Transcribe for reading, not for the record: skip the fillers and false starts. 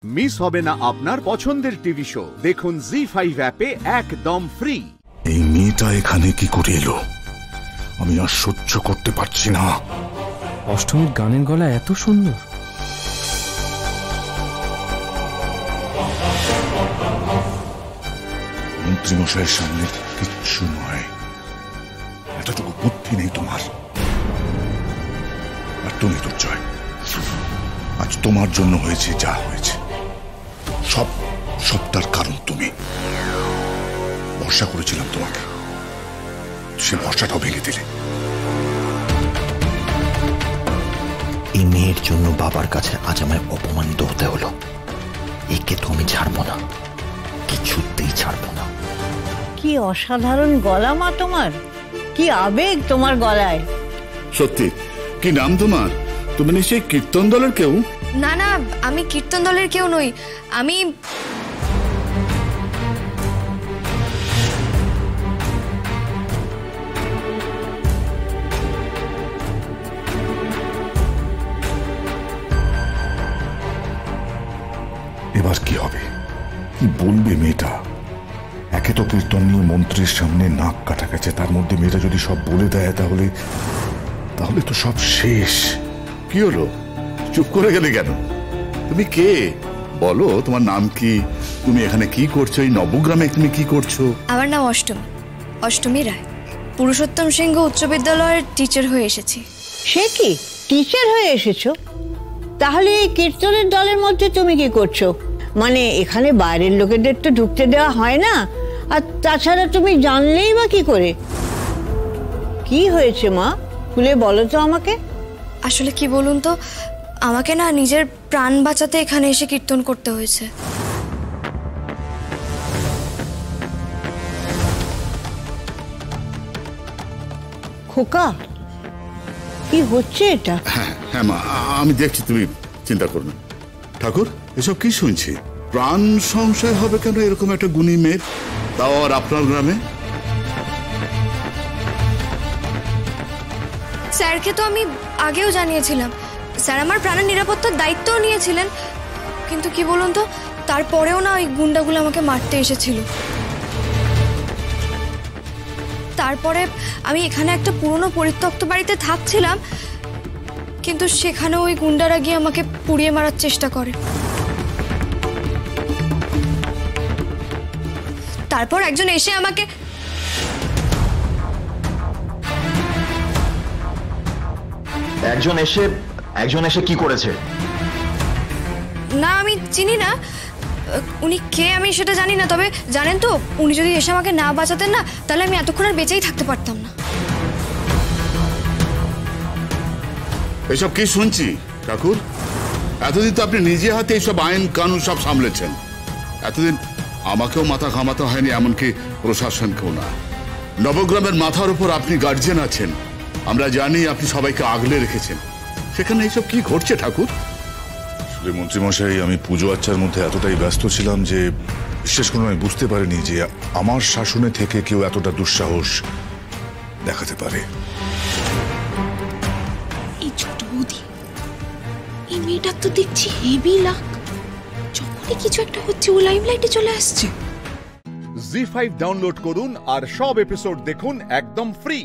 Miss হবে না আপনার পছন্দের টিভি শো। দেখুন জি5 অ্যাপে একদম ফ্রি। এই মেয়েটা এখানে কি করে এলো? আমি আর সহ্য করতে পারছি না। অষ্টমীর গানের গলা এত সুন্দর। মন্ত্রীমশাইয়ের সামনে কিচ্ছু নয়, এতটুকু বুদ্ধি নেই তোমার। আর তুমি দুর্জয়, আজ তোমার জন্য হয়েছে যা হয়েছে, সবটার কারণ তুমি। ভরসা করেছিলাম তোমাকে, সে ভরসাটাও ভেঙে দিলে। এই মেয়ের জন্য বাবার কাছে আজ আমায় অপমানিত হতে হলো। একে তো আমি ছাড়বো না, কিছুতেই ছাড়বো না। কি অসাধারণ গলা মা তোমার, কি আবেগ তোমার গলায়। সত্যি, কি নাম তোমার? তুমি নিশ্চয়ই কীর্তন দলের কেউ? না না, আমি কীর্তন দলের কেউ নই। আমি এবার কি হবে, কি বলবে মেয়েটা? একে তো কীর্তন নিয়ে মন্ত্রীর সামনে নাক কাটা গেছে, তার মধ্যে মেয়েটা যদি সব বলে দেয় তাহলে তো সব শেষ। কি হলো, চুপ করে গেলে কেন? তুমি কে বলো, তোমার নাম কি? তুমি এখানে কি করছো? এই নবগ্রামে তুমি কি করছো? আমার নাম অষ্টমী রায়। পুরুষোত্তম সিংহ উচ্চ বিদ্যালয়ের টিচার হয়ে এসেছি। সে কি, টিচার হয়ে এসেছো? তাহলে এই কীর্তনের দলের মধ্যে তুমি কি করছো? মানে এখানে বাইরের লোকেদের তো ঢুকতে দেওয়া হয় না, আর তাছাড়া তুমি জানলেই বা কি করে? কি হয়েছে মা, খুলে বলো তো আমাকে। আসলে কি বলুন তো, আমাকে না নিজের প্রাণ বাঁচাতে এখানে এসে কীর্তন করতে হয়েছে। খোকা, কি হচ্ছে এটা? হ্যাঁ মা, আমি দেখছি, তুমি চিন্তা করো না। ঠাকুর, এসব কি শুনছি? প্রাণ সংশয় হবে কেন এরকম একটা গুণী মেয়ের, তাও আর আপনার গ্রামে? স্যারকে তো আমি আগেও জানিয়েছিলাম, স্যার আমার প্রাণের নিরাপত্তার দায়িত্বও নিয়েছিলেন। কিন্তু কি বলুন তো, তারপরেও না ওই গুন্ডাগুলো আমাকে মারতে এসেছিল। তারপরে আমি এখানে একটা পুরনো পরিত্যক্ত বাড়িতে থাকছিলাম, কিন্তু সেখানে ওই গুন্ডারা গিয়ে আমাকে পুড়িয়ে মারার চেষ্টা করে। তারপর একজন এসে আমাকে একজন এসে কি করেছে? না, আমি চিনি না উনি কে, আমি সেটা জানি না। তবে জানেন তো, উনি যদি এসে আমাকে না বাঁচাতেন না, তাহলে আমি এতক্ষণ আর বেঁচেই থাকতে পারতাম না। এসব কি শুনছি ঠাকুর? এতদিন তো আপনি নিজে হাতে এইসব আইন কানুন সব সামলেছেন। এতদিন আমাকেও মাথা ঘামাতে হয়নি, এমনকি প্রশাসনকেও না। নবগ্রামের মাথার উপর আপনি গার্জিয়ান আছেন, আমরা জানি আপনি সবাইকে আগলে রেখেছেন। সেখানে এইসব কি ঘটছে ঠাকুর? মন্ত্রীমশাই, আমি পুজো আচ্চার মধ্যে এতটাই ব্যস্ত ছিলাম যে বিশেষ করে আমি বুঝতে পারিনি যে আমার শাসনে থেকে কেউ এতটা দুঃসাহস দেখাতে পারে। এই ছোট বৌদি, এই মেয়েটার তো দেখছি হেভি লাক। যখনই কিছু একটা হচ্ছে ও লাইমলাইটে চলে আসছে। জি5 ডাউনলোড করুন আর সব এপিসোড দেখুন একদম ফ্রি।